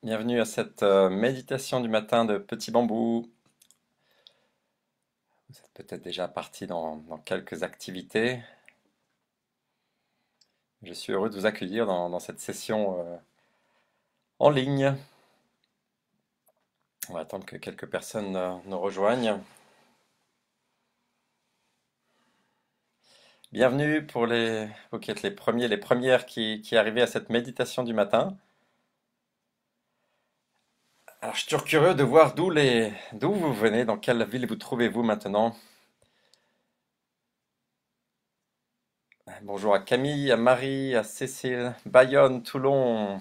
Bienvenue à cette méditation du matin de Petit Bambou. Vous êtes peut-être déjà parti dans quelques activités. Je suis heureux de vous accueillir dans cette session en ligne. On va attendre que quelques personnes nous rejoignent. Bienvenue pour vous qui êtes les premiers, les premières qui arrivez à cette méditation du matin. Alors, je suis toujours curieux de voir d'où vous venez, dans quelle ville vous trouvez-vous maintenant. Bonjour à Camille, à Marie, à Cécile, Bayonne, Toulon.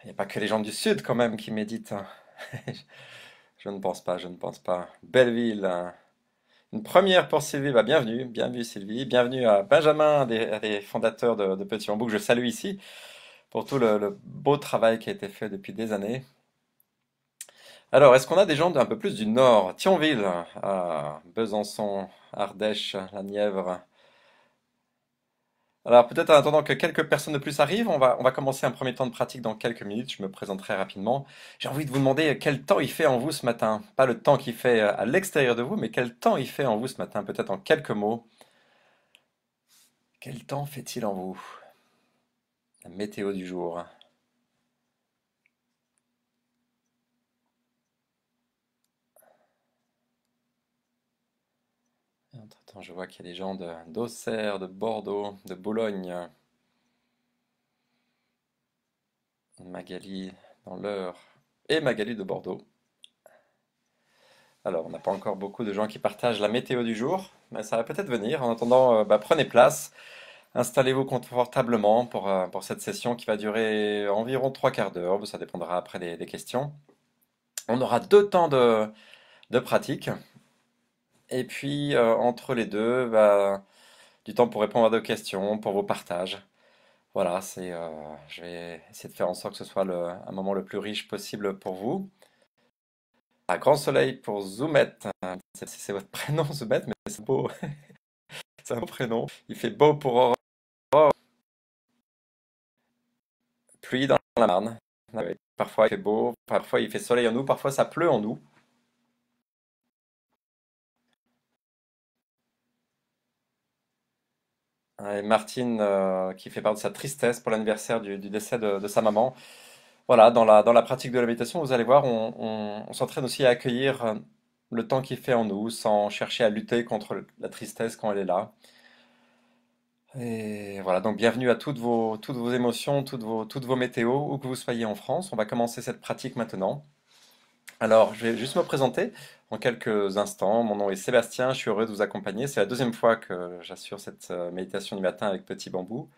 Il n'y a pas que les gens du Sud quand même qui méditent, hein. Je ne pense pas, je ne pense pas. Belleville, hein. Une première pour Sylvie, bah, bienvenue, bienvenue Sylvie, bienvenue à Benjamin, un des fondateurs de Petit Bambou, que je salue ici, pour tout le beau travail qui a été fait depuis des années. Alors, est-ce qu'on a des gens d'un peu plus du Nord? Thionville, à Besançon, Ardèche, la Nièvre. Alors, peut-être en attendant que quelques personnes de plus arrivent, on va commencer un premier temps de pratique dans quelques minutes. Je me présenterai rapidement. J'ai envie de vous demander quel temps il fait en vous ce matin. Pas le temps qu'il fait à l'extérieur de vous, mais quel temps il fait en vous ce matin. Peut-être en quelques mots. Quel temps fait-il en vous? La météo du jour. Entre-temps, je vois qu'il y a des gens d'Auxerre, de Bordeaux, de Boulogne, Magali dans l'Eure et Magali de Bordeaux. Alors, on n'a pas encore beaucoup de gens qui partagent la météo du jour, mais ça va peut-être venir. En attendant, prenez place. Installez-vous confortablement pour cette session qui va durer environ trois quarts d'heure. Ça dépendra après des questions. On aura deux temps de pratique. Et puis, entre les deux, du temps pour répondre à vos questions, pour vos partages. Voilà, je vais essayer de faire en sorte que ce soit un moment le plus riche possible pour vous. Un grand soleil pour Zoumet. C'est votre prénom, Zoumet, mais c'est beau. C'est un beau prénom. Il fait beau pour Aurore. Pluie dans la Marne. Ouais. Parfois il fait beau, parfois il fait soleil en nous, parfois ça pleut en nous. Et Martine qui fait part de sa tristesse pour l'anniversaire du décès de sa maman. Voilà, dans la pratique de la méditation, vous allez voir, on s'entraîne aussi à accueillir le temps qu'il fait en nous, sans chercher à lutter contre la tristesse quand elle est là. Et voilà, donc bienvenue à toutes vos émotions, toutes vos météos, où que vous soyez en France. On va commencer cette pratique maintenant. Alors, je vais juste me présenter en quelques instants. Mon nom est Sébastien, je suis heureux de vous accompagner. C'est la deuxième fois que j'assure cette méditation du matin avec Petit Bambou.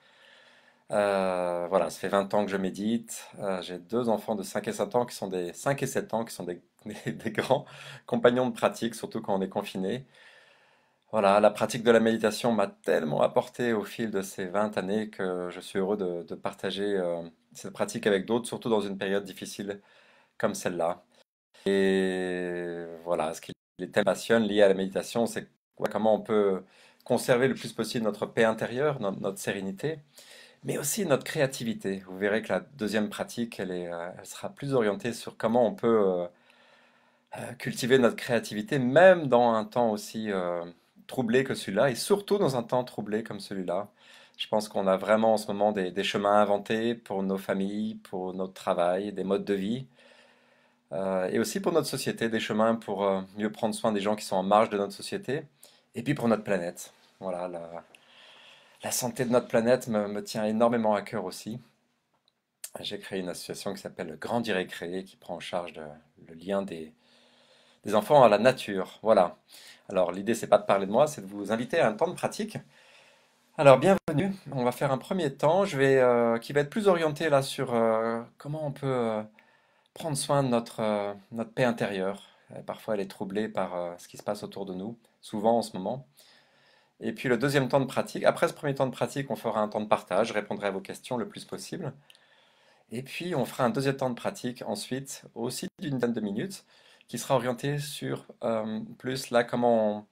Voilà, ça fait 20 ans que je médite. J'ai deux enfants de 5 et 7 ans qui sont des 5 et 7 ans qui sont des grands compagnons de pratique, surtout quand on est confiné. Voilà, la pratique de la méditation m'a tellement apporté au fil de ces 20 années que je suis heureux de partager cette pratique avec d'autres, surtout dans une période difficile comme celle-là. Et voilà, ce qui les thèmes passionnent liés à la méditation, c'est comment on peut conserver le plus possible notre paix intérieure, notre sérénité, mais aussi notre créativité. Vous verrez que la deuxième pratique, elle sera plus orientée sur comment on peut cultiver notre créativité, même dans un temps aussi troublé que celui-là, et surtout dans un temps troublé comme celui-là. Je pense qu'on a vraiment en ce moment des chemins inventés pour nos familles, pour notre travail, des modes de vie. Et aussi pour notre société, des chemins pour mieux prendre soin des gens qui sont en marge de notre société, et puis pour notre planète. Voilà, la santé de notre planète me tient énormément à cœur aussi. J'ai créé une association qui s'appelle Grandir et Créer, qui prend en charge le lien des enfants à la nature. Voilà. Alors l'idée, c'est pas de parler de moi, c'est de vous inviter à un temps de pratique. Alors bienvenue. On va faire un premier temps, qui va être plus orienté là sur comment on peut prendre soin de notre paix intérieure. Parfois, elle est troublée par ce qui se passe autour de nous, souvent en ce moment. Et puis le deuxième temps de pratique, après ce premier temps de pratique, on fera un temps de partage, je répondrai à vos questions le plus possible. Et puis on fera un deuxième temps de pratique ensuite, aussi d'une dizaine de minutes, qui sera orienté sur plus là comment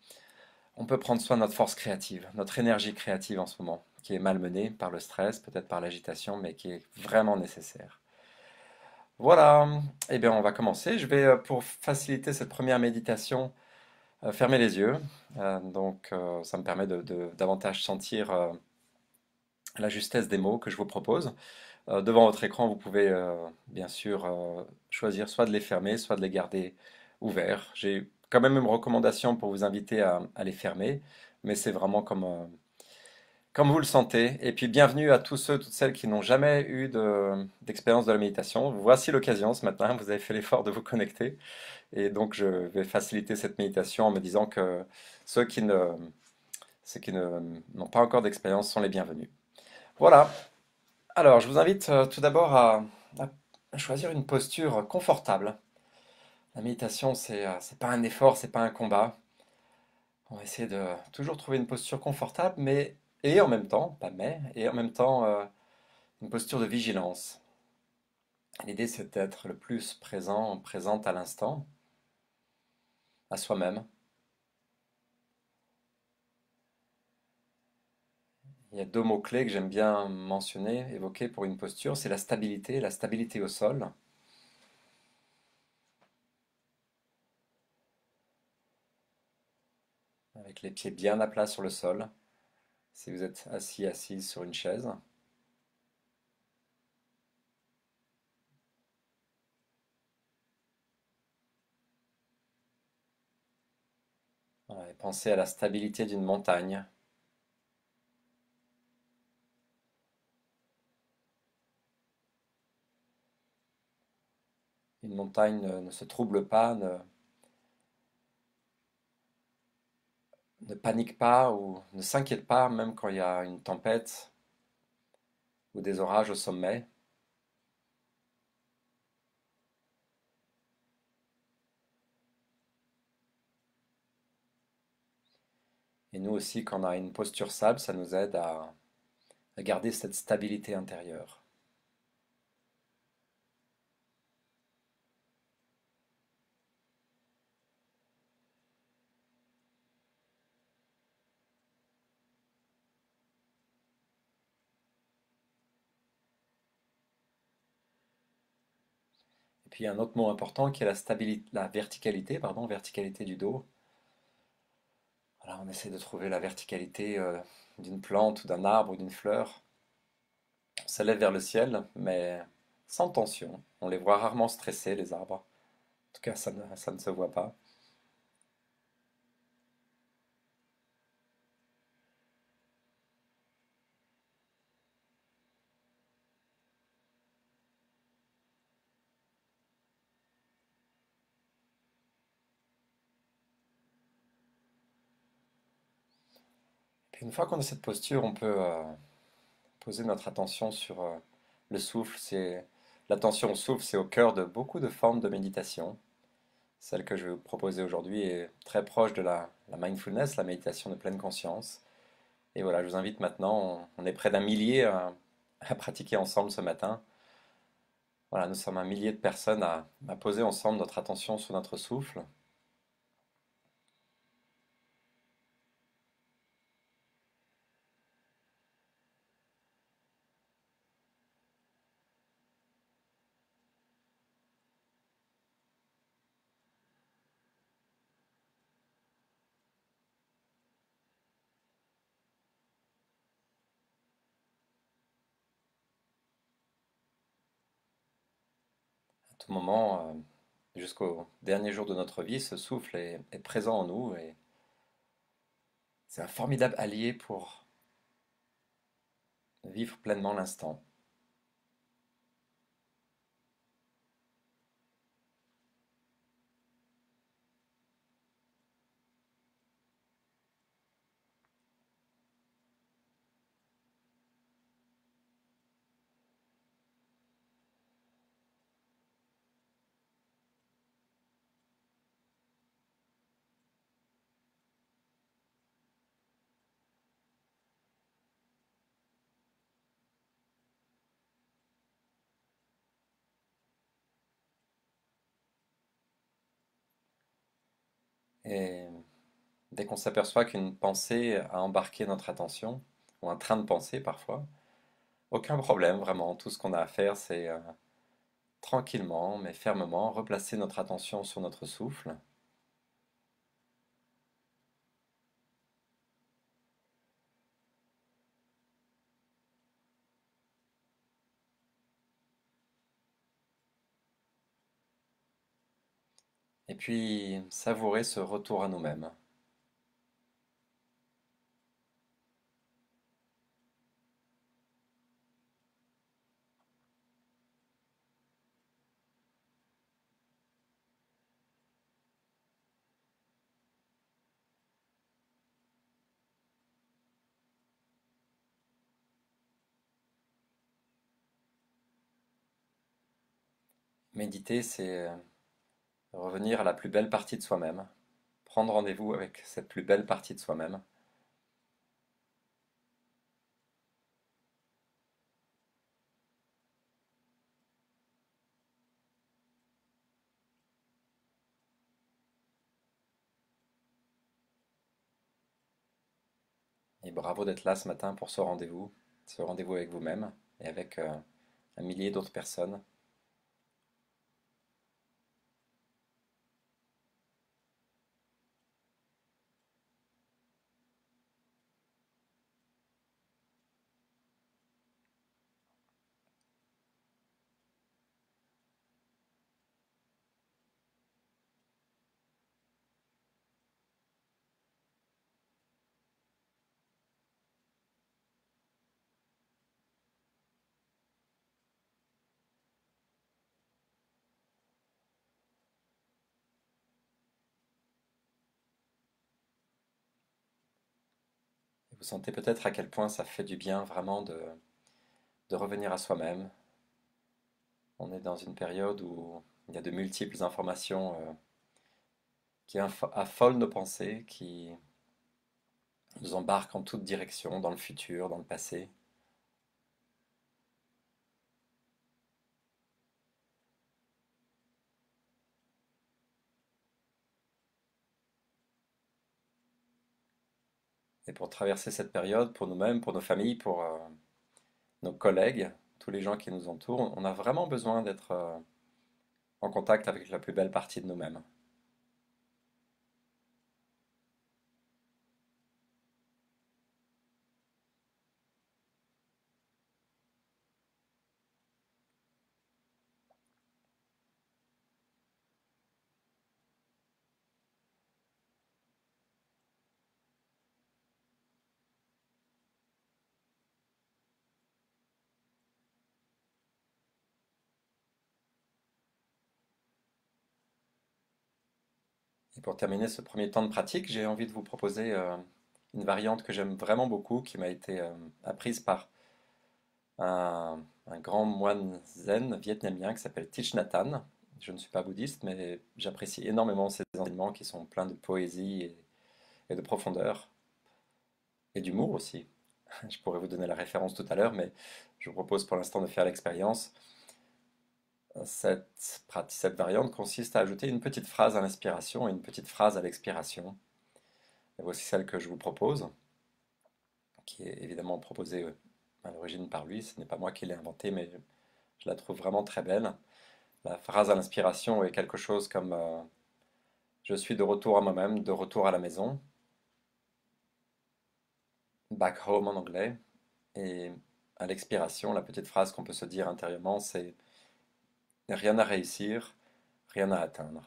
on peut prendre soin de notre force créative, notre énergie créative en ce moment, qui est malmenée par le stress, peut-être par l'agitation, mais qui est vraiment nécessaire. Voilà, eh bien on va commencer. Je vais, pour faciliter cette première méditation, fermer les yeux. Ça me permet de davantage sentir la justesse des mots que je vous propose. Devant votre écran, vous pouvez bien sûr choisir soit de les fermer, soit de les garder ouverts. J'ai quand même une recommandation pour vous inviter à les fermer, mais c'est vraiment comme vous le sentez. Et puis bienvenue à tous ceux, toutes celles qui n'ont jamais eu d'expérience de la méditation. Voici l'occasion ce matin, vous avez fait l'effort de vous connecter. Et donc je vais faciliter cette méditation en me disant que ceux qui ne, ceux qui n'ont pas encore d'expérience sont les bienvenus. Voilà. Alors je vous invite tout d'abord à choisir une posture confortable. La méditation, c'est pas un effort, c'est pas un combat. On va essayer de toujours trouver une posture confortable, mais et en même temps, pas mais, et en même temps une posture de vigilance. L'idée, c'est d'être le plus présent, présente à l'instant, à soi-même. Il y a deux mots-clés que j'aime bien mentionner, évoquer pour une posture, c'est la stabilité au sol, avec les pieds bien à plat sur le sol. Si vous êtes assis, assise sur une chaise, et pensez à la stabilité d'une montagne. Une montagne ne se trouble pas, ne panique pas ou ne s'inquiète pas, même quand il y a une tempête ou des orages au sommet. Et nous aussi, quand on a une posture stable, ça nous aide à garder cette stabilité intérieure. Et puis il y a un autre mot important qui est la verticalité, pardon, verticalité du dos. Voilà, on essaie de trouver la verticalité d'une plante ou d'un arbre ou d'une fleur. On s'élève vers le ciel, mais sans tension. On les voit rarement stressés, les arbres. En tout cas, ça ne se voit pas. Puis une fois qu'on a cette posture, on peut poser notre attention sur le souffle. L'attention au souffle, c'est au cœur de beaucoup de formes de méditation. Celle que je vais vous proposer aujourd'hui est très proche de la mindfulness, la méditation de pleine conscience. Et voilà, je vous invite maintenant, on est près d'un millier à pratiquer ensemble ce matin. Voilà, nous sommes un millier de personnes à poser ensemble notre attention sur notre souffle. À tout moment, jusqu'au dernier jour de notre vie, ce souffle est présent en nous et c'est un formidable allié pour vivre pleinement l'instant. Et dès qu'on s'aperçoit qu'une pensée a embarqué notre attention, ou un train de pensée parfois, aucun problème vraiment. Tout ce qu'on a à faire, c'est tranquillement mais fermement replacer notre attention sur notre souffle. Et puis savourer ce retour à nous-mêmes. Méditer, c'est revenir à la plus belle partie de soi-même, prendre rendez-vous avec cette plus belle partie de soi-même. Et bravo d'être là ce matin pour ce rendez-vous avec vous-même et avec un millier d'autres personnes. Et vous sentez peut-être à quel point ça fait du bien vraiment de revenir à soi-même. On est dans une période où il y a de multiples informations qui affolent nos pensées, qui nous embarquent en toutes directions, dans le futur, dans le passé. Et pour traverser cette période, pour nous-mêmes, pour nos familles, pour nos collègues, tous les gens qui nous entourent, on a vraiment besoin d'être en contact avec la plus belle partie de nous-mêmes. Et pour terminer ce premier temps de pratique, j'ai envie de vous proposer une variante que j'aime vraiment beaucoup, qui m'a été apprise par un grand moine zen vietnamien qui s'appelle Thich Nhat Hanh. Je ne suis pas bouddhiste, mais j'apprécie énormément ses enseignements qui sont pleins de poésie et de profondeur, et d'humour aussi. Je pourrais vous donner la référence tout à l'heure, mais je vous propose pour l'instant de faire l'expérience. Cette variante consiste à ajouter une petite phrase à l'inspiration et une petite phrase à l'expiration. Et voici celle que je vous propose, qui est évidemment proposée à l'origine par lui. Ce n'est pas moi qui l'ai inventée, mais je la trouve vraiment très belle. La phrase à l'inspiration est quelque chose comme je suis de retour à moi-même, de retour à la maison, back home en anglais. Et à l'expiration, la petite phrase qu'on peut se dire intérieurement, c'est rien à réussir, rien à atteindre.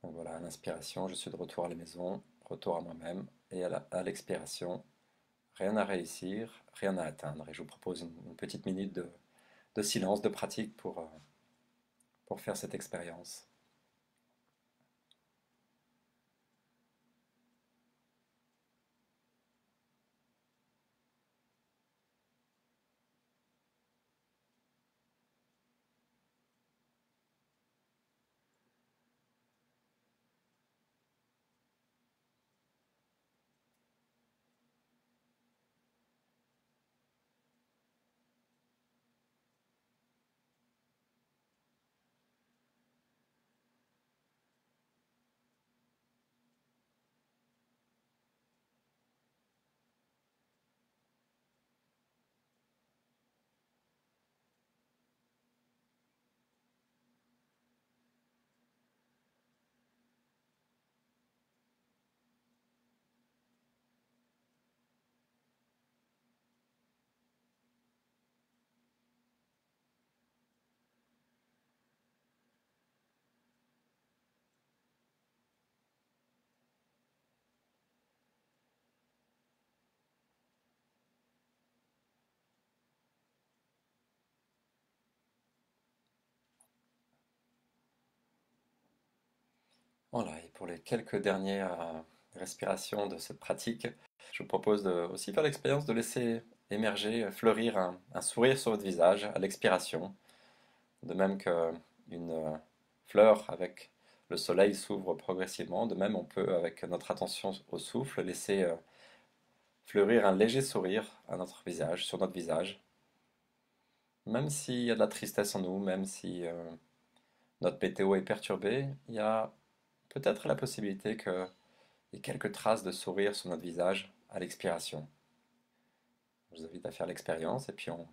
Donc voilà, à l'inspiration, je suis de retour à la maison, retour à moi-même. Et à l'expiration, rien à réussir, rien à atteindre. Et je vous propose une petite minute de silence, de pratique pour faire cette expérience. Voilà, et pour les quelques dernières respirations de cette pratique, je vous propose de aussi faire l'expérience de laisser émerger, fleurir un sourire sur votre visage à l'expiration, de même qu'une fleur avec le soleil s'ouvre progressivement, de même on peut, avec notre attention au souffle, laisser fleurir un léger sourire à notre visage, sur notre visage, même s'il y a de la tristesse en nous, même si notre météo est perturbée, il y a peut-être la possibilité qu'il y ait quelques traces de sourire sur notre visage à l'expiration. Je vous invite à faire l'expérience et puis on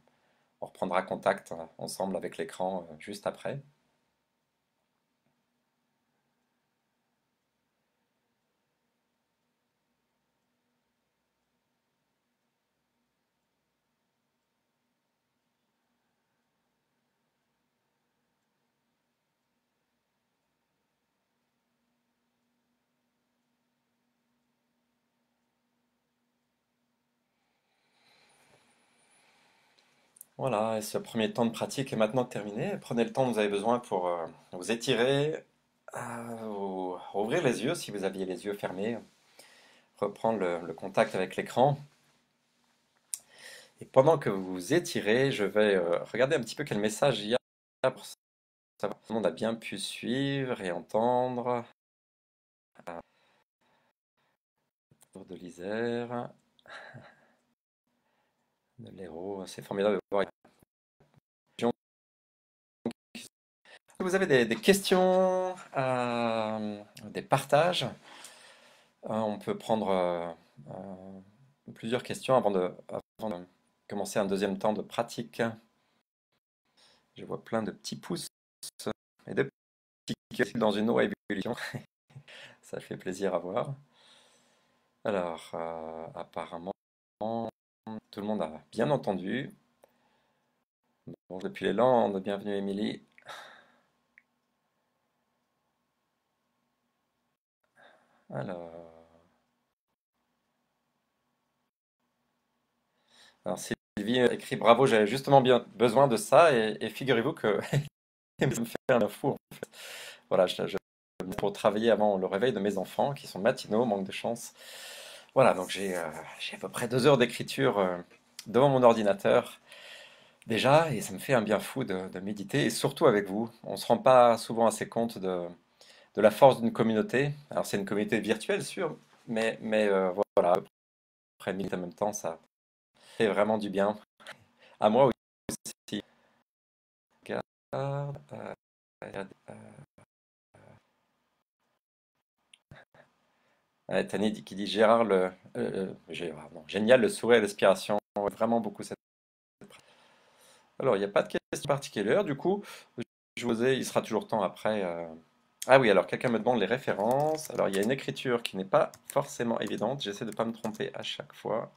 reprendra contact ensemble avec l'écran juste après. Voilà, et ce premier temps de pratique est maintenant terminé. Prenez le temps que vous avez besoin pour vous étirer, ouvrir les yeux si vous aviez les yeux fermés, reprendre le contact avec l'écran. Et pendant que vous vous étirez, je vais regarder un petit peu quel message il y a pour savoir si tout le monde a bien pu suivre et entendre. Tour de l'Isère, de l'Hérault, c'est formidable de voir. Vous avez des questions, des partages? On peut prendre plusieurs questions avant de commencer un deuxième temps de pratique. Je vois plein de petits pouces et de petits cœurs dans une eau à ébullition. Ça fait plaisir à voir. Alors, apparemment, tout le monde a bien entendu. Bon, depuis les Landes, bienvenue Émilie. Alors, alors, Sylvie écrit bravo, j'avais justement bien besoin de ça et figurez-vous que ça me fait un fou en fait. Voilà, pour travailler avant le réveil de mes enfants qui sont matinaux, manque de chance. Voilà, donc j'ai à peu près 2 heures d'écriture devant mon ordinateur déjà et ça me fait un bien fou de méditer et surtout avec vous. On ne se rend pas souvent assez compte de la force d'une communauté. Alors c'est une communauté virtuelle, sûr, mais voilà, après méditer en même temps, ça fait vraiment du bien. À moi aussi. Regarde, regarde, Tani qui dit Gérard Gérard, non, génial le sourire et l'inspiration. Vraiment beaucoup cette. Alors, il n'y a pas de question particulière. Du coup, je vous ai, il sera toujours temps après. Ah oui, alors quelqu'un me demande les références. Alors, il y a une écriture qui n'est pas forcément évidente. J'essaie de ne pas me tromper à chaque fois.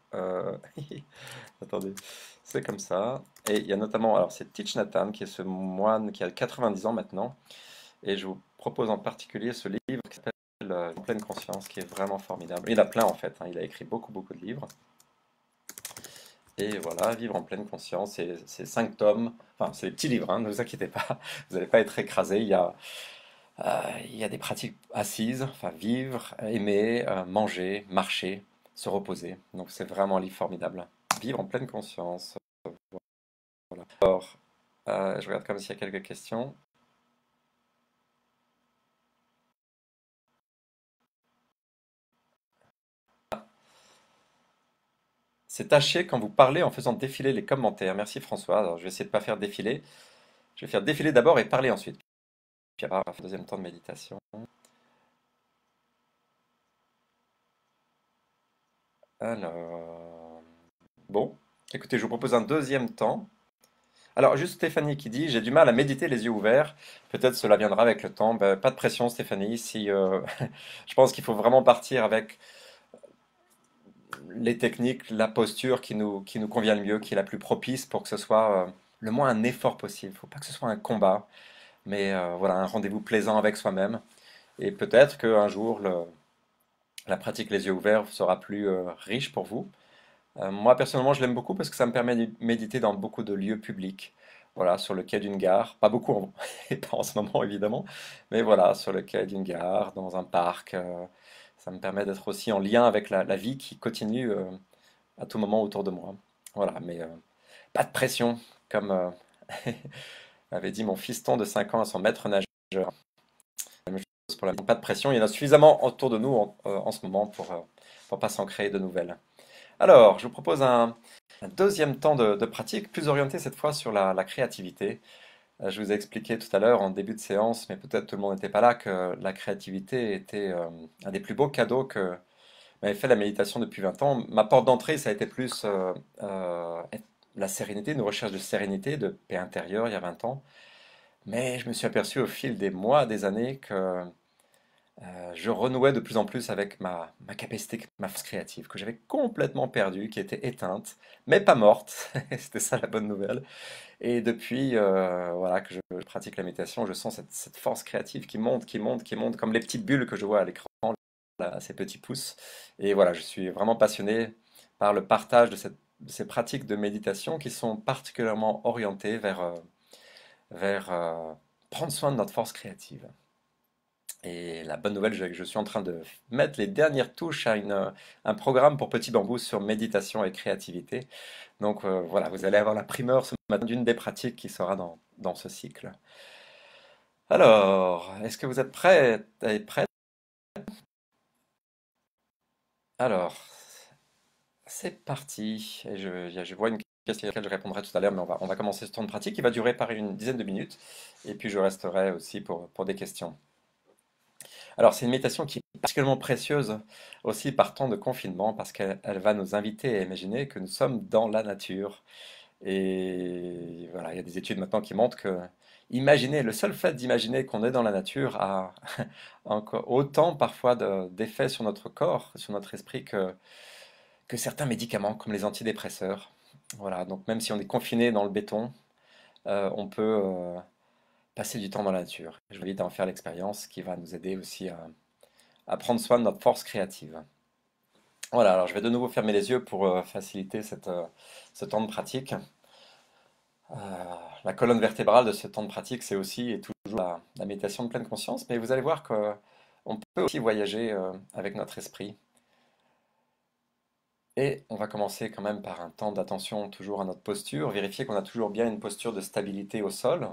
Attendez, c'est comme ça. Et il y a notamment, alors c'est Thich Nhat Hanh, qui est ce moine qui a 90 ans maintenant. Et je vous propose en particulier ce livre qui s'appelle En pleine conscience, qui est vraiment formidable. Il y en a plein en fait, hein. Il a écrit beaucoup, beaucoup de livres. Et voilà, Vivre en pleine conscience, c'est 5 tomes. Enfin, c'est des petits livres, hein, ne vous inquiétez pas. Vous n'allez pas être écrasé. Il y a des pratiques assises, enfin vivre, aimer, manger, marcher, se reposer. Donc c'est vraiment un livre formidable. Vivre en pleine conscience. Voilà. Alors, je regarde comme s'il y a quelques questions. C'est taché quand vous parlez en faisant défiler les commentaires. Merci François. Alors, je vais essayer de ne pas faire défiler. Je vais faire défiler d'abord et parler ensuite. Puis après, on va faire un deuxième temps de méditation. Alors, bon, écoutez, je vous propose un deuxième temps. Alors, juste Stéphanie qui dit, j'ai du mal à méditer les yeux ouverts. Peut-être cela viendra avec le temps. Ben, pas de pression, Stéphanie. Si, je pense qu'il faut vraiment partir avec les techniques, la posture qui nous convient le mieux, qui est la plus propice pour que ce soit le moins un effort possible. Il ne faut pas que ce soit un combat, mais voilà, un rendez-vous plaisant avec soi-même. Et peut-être qu'un jour, la pratique les yeux ouverts sera plus riche pour vous. Moi, personnellement, je l'aime beaucoup parce que ça me permet de méditer dans beaucoup de lieux publics. voilà, sur le quai d'une gare, pas beaucoup, et pas en ce moment évidemment, mais voilà, sur le quai d'une gare, dans un parc, ça me permet d'être aussi en lien avec la vie qui continue à tout moment autour de moi. Voilà, mais pas de pression, comme avait dit mon fiston de 5 ans à son maître nageur. La même chose pour la vie. Pas de pression, il y en a suffisamment autour de nous en ce moment pour pas s'en créer de nouvelles. Alors, je vous propose un deuxième temps de pratique, plus orienté cette fois sur la créativité. Je vous ai expliqué tout à l'heure en début de séance, mais peut-être tout le monde n'était pas là, que la créativité était un des plus beaux cadeaux que m'avait fait la méditation depuis 20 ans. Ma porte d'entrée, ça a été plus la sérénité, une recherche de sérénité, de paix intérieure il y a 20 ans. Mais je me suis aperçu au fil des mois, des années, que je renouais de plus en plus avec ma capacité, ma force créative, que j'avais complètement perdue, qui était éteinte, mais pas morte. C'était ça la bonne nouvelle. Et depuis voilà, que je pratique la méditation, je sens cette force créative qui monte, qui monte, qui monte, comme les petites bulles que je vois à l'écran, là, ces petits pouces. Et voilà, je suis vraiment passionné par le partage de ces pratiques de méditation qui sont particulièrement orientées vers prendre soin de notre force créative. Et la bonne nouvelle, c'est que je suis en train de mettre les dernières touches à un programme pour Petit Bambou sur méditation et créativité. Donc voilà, vous allez avoir la primeur ce matin d'une des pratiques qui sera dans ce cycle. Alors, est-ce que vous êtes prêts et prêts? Alors, c'est parti. Et je vois une question à laquelle je répondrai tout à l'heure, mais on va commencer ce temps de pratique qui va durer par une dizaine de minutes. Et puis je resterai aussi pour des questions. Alors, c'est une méditation qui est particulièrement précieuse aussi par temps de confinement parce qu'elle va nous inviter à imaginer que nous sommes dans la nature. Et voilà, il y a des études maintenant qui montrent que imaginer, le seul fait d'imaginer qu'on est dans la nature a encore autant parfois d'effets sur notre corps, sur notre esprit que certains médicaments comme les antidépresseurs. Voilà, donc même si on est confiné dans le béton, on peut passer du temps dans la nature. Je vous invite à en faire l'expérience qui va nous aider aussi à prendre soin de notre force créative. Voilà, alors je vais de nouveau fermer les yeux pour faciliter ce temps de pratique. La colonne vertébrale de ce temps de pratique, c'est aussi et toujours la méditation de pleine conscience, mais vous allez voir qu'on peut aussi voyager avec notre esprit. Et on va commencer quand même par un temps d'attention toujours à notre posture, vérifier qu'on a toujours bien une posture de stabilité au sol,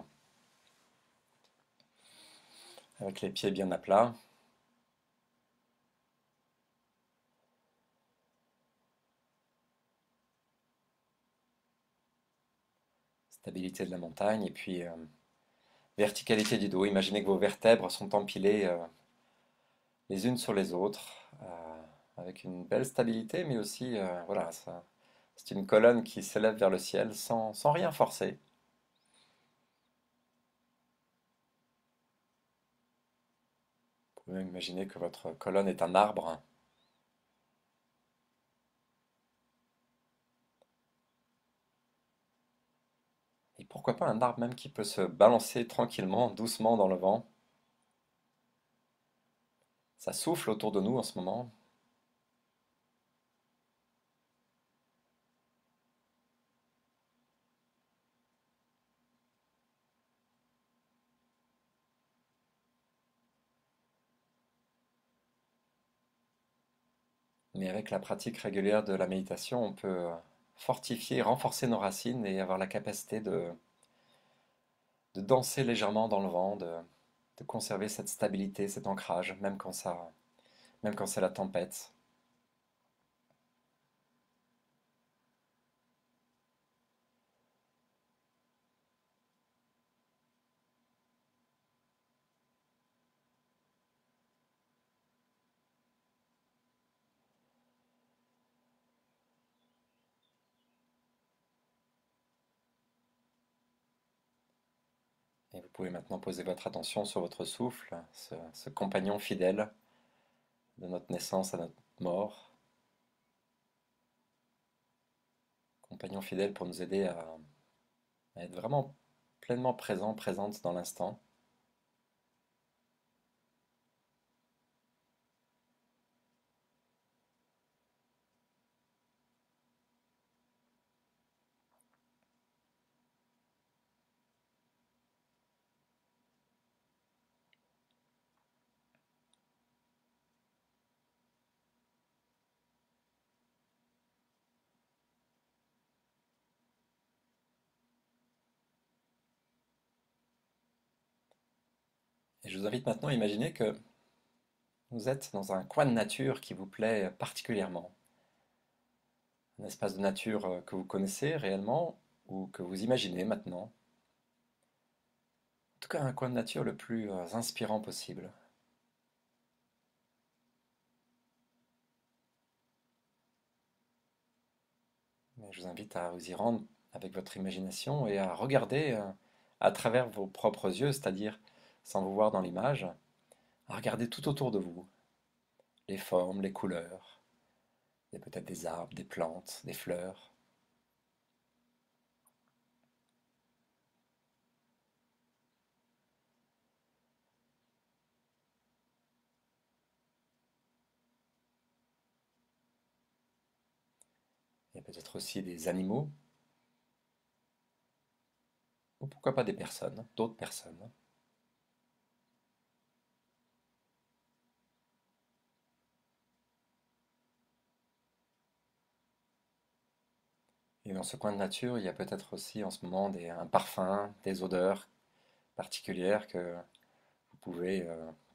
avec les pieds bien à plat. Stabilité de la montagne, et puis verticalité du dos. Imaginez que vos vertèbres sont empilées les unes sur les autres, avec une belle stabilité, mais aussi, voilà, c'est une colonne qui s'élève vers le ciel sans rien forcer. Vous pouvez imaginer que votre colonne est un arbre, et pourquoi pas un arbre même qui peut se balancer tranquillement, doucement dans le vent. Ça souffle autour de nous en ce moment, mais avec la pratique régulière de la méditation, on peut fortifier, renforcer nos racines et avoir la capacité de danser légèrement dans le vent, de conserver cette stabilité, cet ancrage, même quand c'est la tempête. Et vous pouvez maintenant poser votre attention sur votre souffle, ce compagnon fidèle de notre naissance à notre mort, compagnon fidèle pour nous aider à être vraiment pleinement présent, présente dans l'instant. Je vous invite maintenant à imaginer que vous êtes dans un coin de nature qui vous plaît particulièrement. Un espace de nature que vous connaissez réellement ou que vous imaginez maintenant. En tout cas, un coin de nature le plus inspirant possible. Mais je vous invite à vous y rendre avec votre imagination et à regarder à travers vos propres yeux, c'est-à-dire sans vous voir dans l'image, à regarder tout autour de vous, les formes, les couleurs, et peut-être des arbres, des plantes, des fleurs. Il y a peut-être aussi des animaux, ou pourquoi pas des personnes, d'autres personnes. Et dans ce coin de nature, il y a peut-être aussi en ce moment un parfum, des odeurs particulières que vous pouvez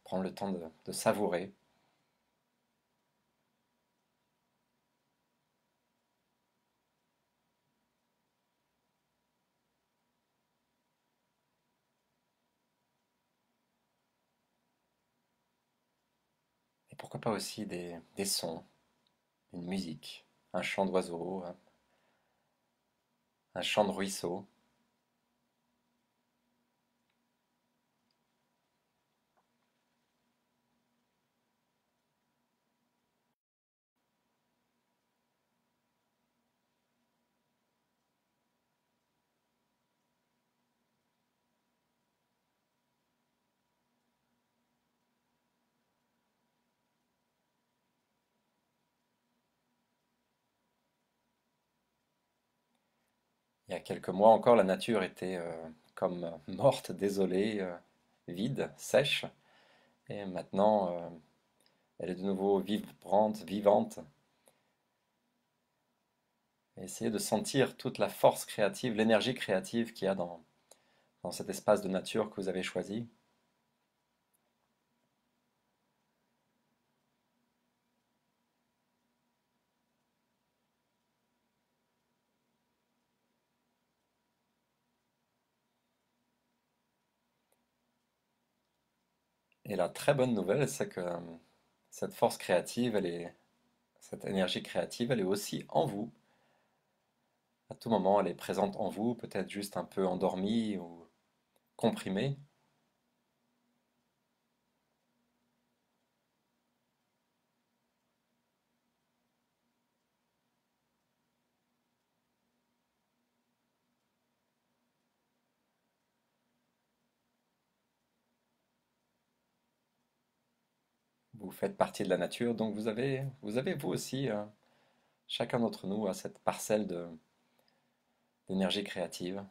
prendre le temps de savourer. Et pourquoi pas aussi des sons, une musique, un chant d'oiseau, un chant de ruisseau. Il y a quelques mois encore, la nature était comme morte, désolée, vide, sèche. Et maintenant, elle est de nouveau vibrante, vivante. Et essayez de sentir toute la force créative, l'énergie créative qu'il y a dans cet espace de nature que vous avez choisi. Et la très bonne nouvelle, c'est que cette force créative, cette énergie créative, elle est aussi en vous. À tout moment, elle est présente en vous, peut-être juste un peu endormie ou comprimée. Vous faites partie de la nature, donc vous avez vous aussi, chacun d'entre nous a cette parcelle d'énergie créative.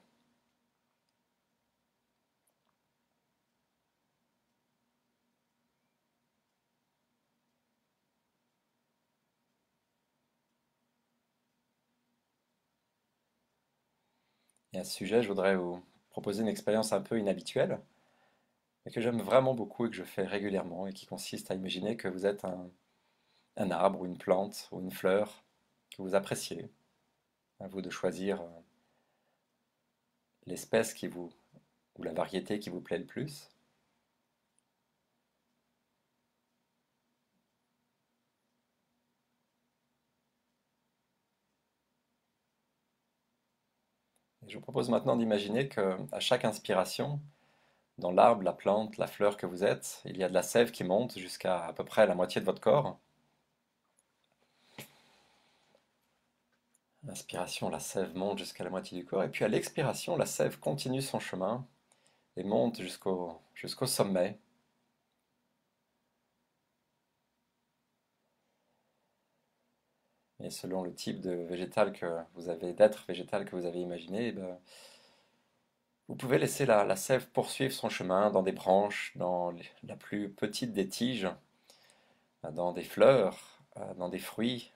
Et à ce sujet, je voudrais vous proposer une expérience un peu inhabituelle, mais que j'aime vraiment beaucoup et que je fais régulièrement, et qui consiste à imaginer que vous êtes un arbre ou une plante ou une fleur que vous appréciez. À vous de choisir l'espèce ou la variété qui vous plaît le plus. Et je vous propose maintenant d'imaginer que à chaque inspiration, dans l'arbre, la plante, la fleur que vous êtes, il y a de la sève qui monte jusqu'à à peu près la moitié de votre corps. L'inspiration, la sève monte jusqu'à la moitié du corps, et puis à l'expiration, la sève continue son chemin et monte jusqu'au sommet. Et selon le type de végétal que vous avez, d'être végétal que vous avez imaginé, eh ben, vous pouvez laisser la sève poursuivre son chemin dans des branches, dans la plus petite des tiges, dans des fleurs, dans des fruits,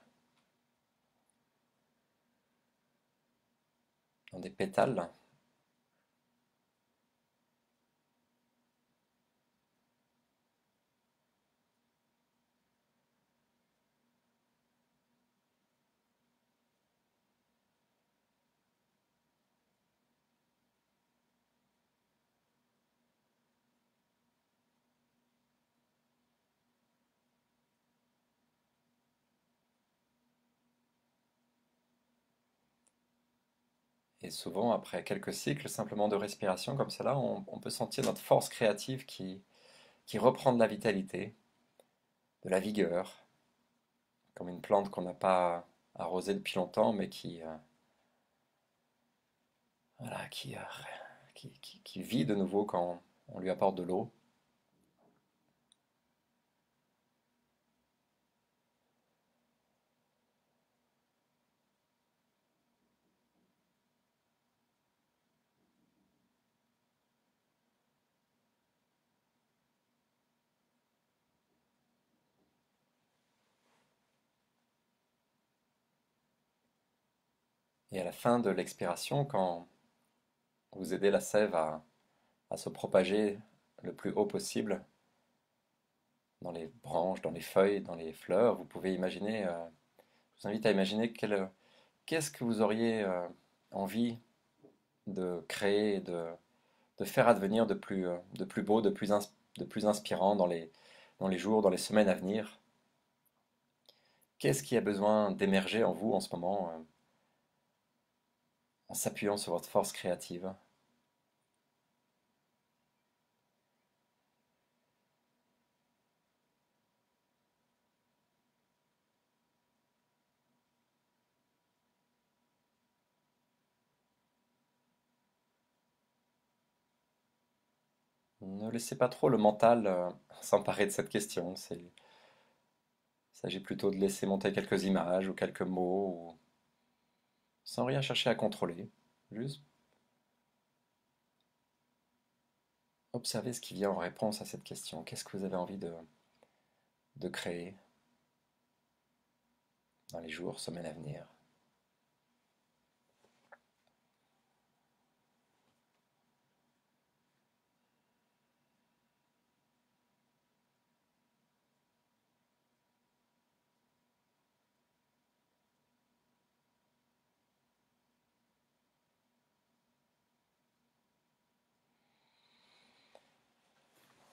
dans des pétales. Et souvent, après quelques cycles simplement de respiration comme cela, on peut sentir notre force créative qui reprend de la vitalité, de la vigueur, comme une plante qu'on n'a pas arrosée depuis longtemps, mais voilà, qui vit de nouveau quand on lui apporte de l'eau. Et à la fin de l'expiration, quand vous aidez la sève à se propager le plus haut possible, dans les branches, dans les feuilles, dans les fleurs, vous pouvez imaginer, je vous invite à imaginer qu'est-ce que vous auriez envie de créer, de faire advenir de plus beau, de plus inspirant dans les jours, dans les semaines à venir. Qu'est-ce qui a besoin d'émerger en vous en ce moment, en s'appuyant sur votre force créative? Ne laissez pas trop le mental s'emparer de cette question. Il s'agit plutôt de laisser monter quelques images ou quelques mots, sans rien chercher à contrôler. Juste observez ce qui vient en réponse à cette question. Qu'est-ce que vous avez envie de créer dans les jours, semaines à venir?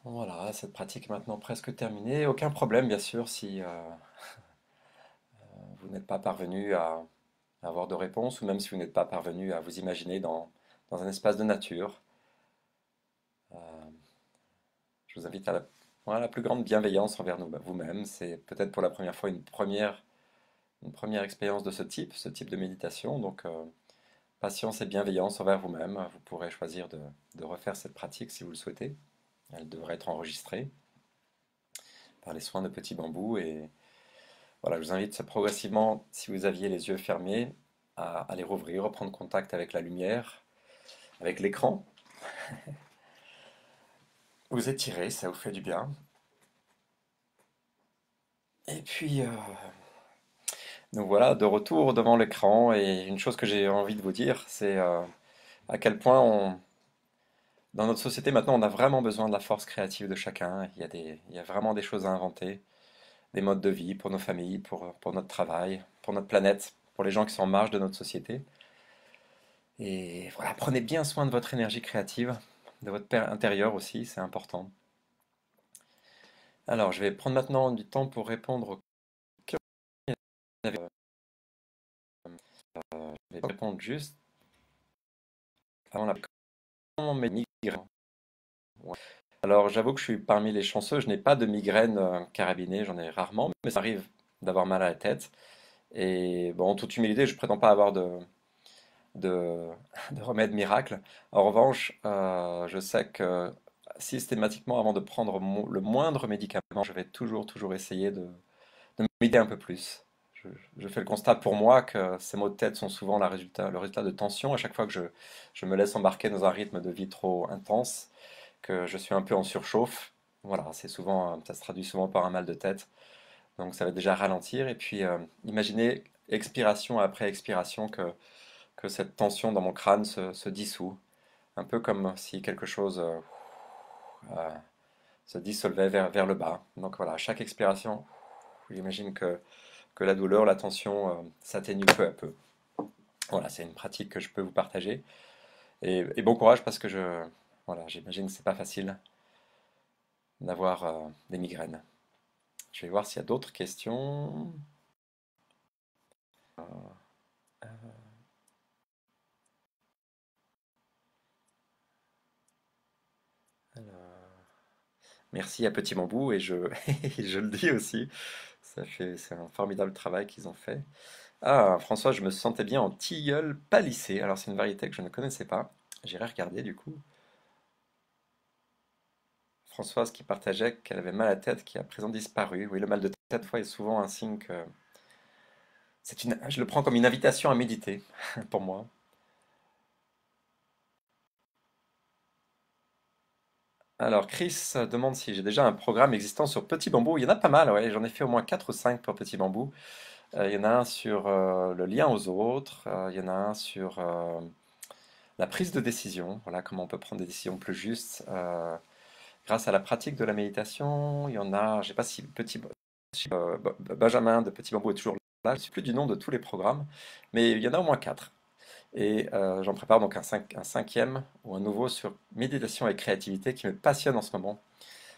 Voilà, cette pratique est maintenant presque terminée. Aucun problème, bien sûr, si vous n'êtes pas parvenu à avoir de réponse, ou même si vous n'êtes pas parvenu à vous imaginer dans un espace de nature. Euh, je vous invite à voilà, la plus grande bienveillance envers vous-même. C'est peut-être pour la première fois une première expérience de ce type de méditation. Donc, patience et bienveillance envers vous-même. Vous pourrez choisir de refaire cette pratique si vous le souhaitez. Elle devrait être enregistrée par les soins de Petit Bambou. Et voilà, je vous invite progressivement, si vous aviez les yeux fermés, à les rouvrir, reprendre contact avec la lumière, avec l'écran. Vous étirez, ça vous fait du bien. Et puis, donc voilà, de retour devant l'écran. Et une chose que j'ai envie de vous dire, c'est à quel point dans notre société maintenant, on a vraiment besoin de la force créative de chacun. Il y a vraiment des choses à inventer, des modes de vie pour nos familles, pour notre travail, pour notre planète, pour les gens qui sont en marge de notre société. Et voilà, prenez bien soin de votre énergie créative, de votre père intérieur aussi, c'est important. Alors, je vais prendre maintenant du temps pour répondre aux questions. Je vais répondre juste avant la comment mes migraines. Ouais. Alors, j'avoue que je suis parmi les chanceux, je n'ai pas de migraine carabinée, j'en ai rarement, mais ça arrive d'avoir mal à la tête. Et bon, en toute humilité, je ne prétends pas avoir de, de remède miracle. En revanche, je sais que systématiquement, avant de prendre le moindre médicament, je vais toujours essayer de m'aider un peu plus. Je, je fais le constat pour moi que ces maux de tête sont souvent le résultat de tension. À chaque fois que je me laisse embarquer dans un rythme de vie trop intense, que je suis un peu en surchauffe, voilà, c'est souvent, ça se traduit souvent par un mal de tête. Donc ça va déjà ralentir. Et puis imaginez expiration après expiration que cette tension dans mon crâne se dissout. Un peu comme si quelque chose euh, se dissolvait vers le bas. Donc voilà, à chaque expiration, j'imagine que la douleur, la tension s'atténue peu à peu. Voilà, c'est une pratique que je peux vous partager. Et bon courage parce que voilà, j'imagine que c'est pas facile d'avoir des migraines. Je vais voir s'il y a d'autres questions. Merci à Petit Bambou et et je le dis aussi. C'est un formidable travail qu'ils ont fait. Ah, François, je me sentais bien en tilleul palissé. Alors, c'est une variété que je ne connaissais pas. J'irai regarder du coup. Françoise qui partageait qu'elle avait mal à la tête qui a à présent disparu. Oui, le mal de tête, fois, est souvent un signe que je le prends comme une invitation à méditer pour moi. Alors, Chris demande si j'ai déjà un programme existant sur Petit Bambou. Il y en a pas mal, ouais. J'en ai fait au moins 4 ou 5 pour Petit Bambou. Il y en a un sur le lien aux autres. Il y en a un sur la prise de décision. Voilà, comment on peut prendre des décisions plus justes grâce à la pratique de la méditation. Il y en a, je sais pas si Benjamin de Petit Bambou est toujours là. Je ne sais plus du nom de tous les programmes, mais il y en a au moins 4. Et j'en prépare donc un cinquième ou un nouveau sur méditation et créativité qui me passionne en ce moment.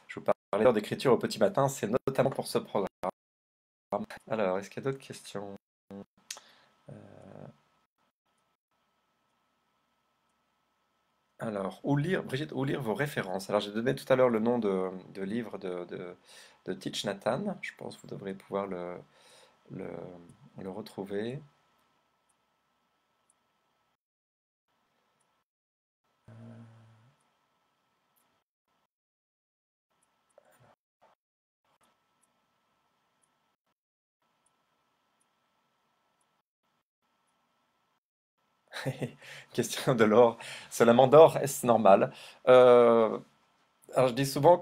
Je vous parlais d'heure d'écriture au petit matin, c'est notamment pour ce programme. Alors, est-ce qu'il y a d'autres questions? Alors, où lire, Brigitte, où lire vos références? Alors, j'ai donné tout à l'heure le nom de livre de Thich Nhat Hanh. Je pense que vous devrez pouvoir le, le retrouver. Question de l'or. Cela m'endort, est-ce normal? Euh, alors, je dis souvent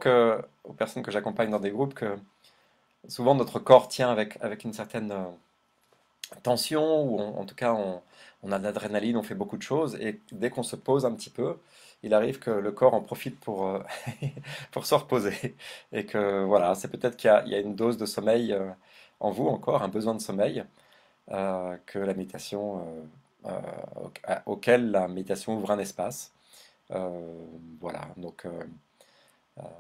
aux personnes que j'accompagne dans des groupes que souvent notre corps tient avec une certaine tension, ou en tout cas on a de l'adrénaline, on fait beaucoup de choses, et dès qu'on se pose un petit peu, il arrive que le corps en profite pour se reposer. Et que voilà, c'est peut-être qu'il y a une dose de sommeil en vous encore, un besoin de sommeil, que la méditation, auquel la méditation ouvre un espace. Voilà, donc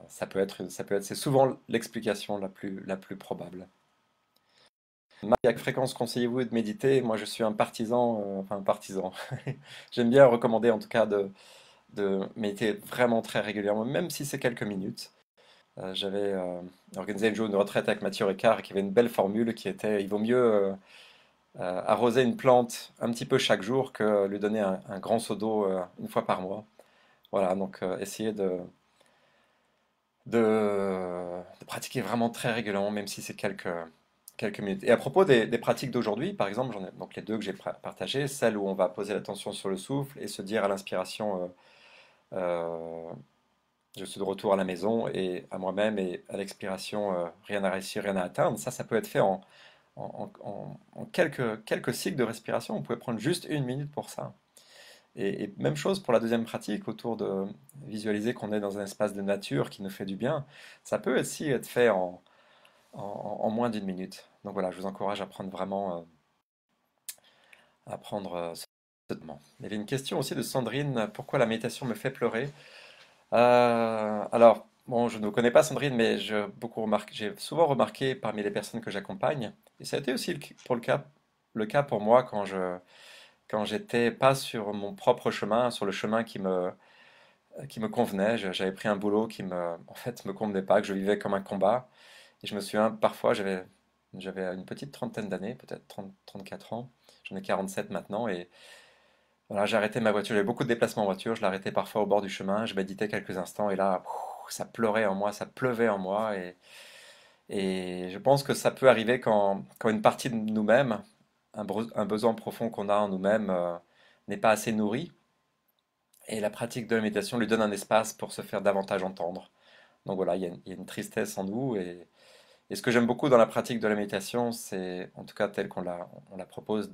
c'est souvent l'explication la plus probable. Marie, à quelle fréquence conseillez-vous de méditer? Moi, je suis un partisan, enfin un partisan. J'aime bien recommander en tout cas de méditer vraiment très régulièrement, même si c'est quelques minutes. J'avais organisé un jour une retraite avec Mathieu Ricard qui avait une belle formule qui était il vaut mieux arroser une plante un petit peu chaque jour que lui donner un grand seau d'eau une fois par mois. Voilà, donc essayez de pratiquer vraiment très régulièrement, même si c'est quelques minutes. Et à propos des pratiques d'aujourd'hui, par exemple, j'en ai donc les deux que j'ai partagées, celle où on va poser l'attention sur le souffle et se dire à l'inspiration, euh, je suis de retour à la maison et à moi-même, et à l'expiration, rien à réussir, rien à atteindre. Ça peut être fait en quelques cycles de respiration. On pouvait prendre juste une minute pour ça. Et même chose pour la deuxième pratique, autour de visualiser qu'on est dans un espace de nature qui nous fait du bien. Ça peut aussi être fait en moins d'une minute. Donc voilà, je vous encourage à prendre vraiment, à prendre ce moment. Il y avait une question aussi de Sandrine, pourquoi la méditation me fait pleurer? Alors, bon, je ne connais pas Sandrine, mais j'ai souvent remarqué parmi les personnes que j'accompagne, et ça a été aussi le cas pour moi quand j'étais pas sur mon propre chemin, sur le chemin qui me convenait. J'avais pris un boulot qui en fait, me convenait pas, que je vivais comme un combat. Et je me souviens, parfois, j'avais une petite trentaine d'années, peut-être 34 ans. J'en ai 47 maintenant. Et voilà, j'ai arrêté ma voiture. J'avais beaucoup de déplacements en voiture. Je l'arrêtais parfois au bord du chemin. Je méditais quelques instants. Et là, ça pleurait en moi, ça pleuvait en moi. Et je pense que ça peut arriver quand une partie de nous-mêmes, un besoin profond qu'on a en nous-mêmes, n'est pas assez nourri. Et la pratique de la méditation lui donne un espace pour se faire davantage entendre. Donc voilà, il y a une tristesse en nous. Et ce que j'aime beaucoup dans la pratique de la méditation, c'est, en tout cas telle on la propose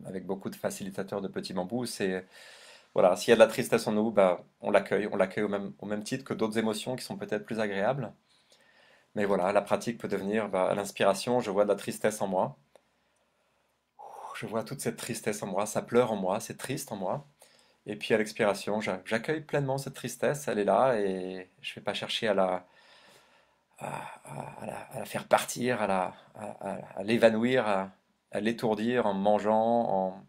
avec beaucoup de facilitateurs de petits bambous, c'est, voilà, s'il y a de la tristesse en nous, bah, on l'accueille au même titre que d'autres émotions qui sont peut-être plus agréables. Mais voilà, la pratique peut devenir, bah, à l'inspiration, je vois de la tristesse en moi. Je vois toute cette tristesse en moi, ça pleure en moi, c'est triste en moi. Et puis à l'expiration, j'accueille pleinement cette tristesse, elle est là, et je ne vais pas chercher à la faire partir, à l'évanouir, à l'étourdir en mangeant,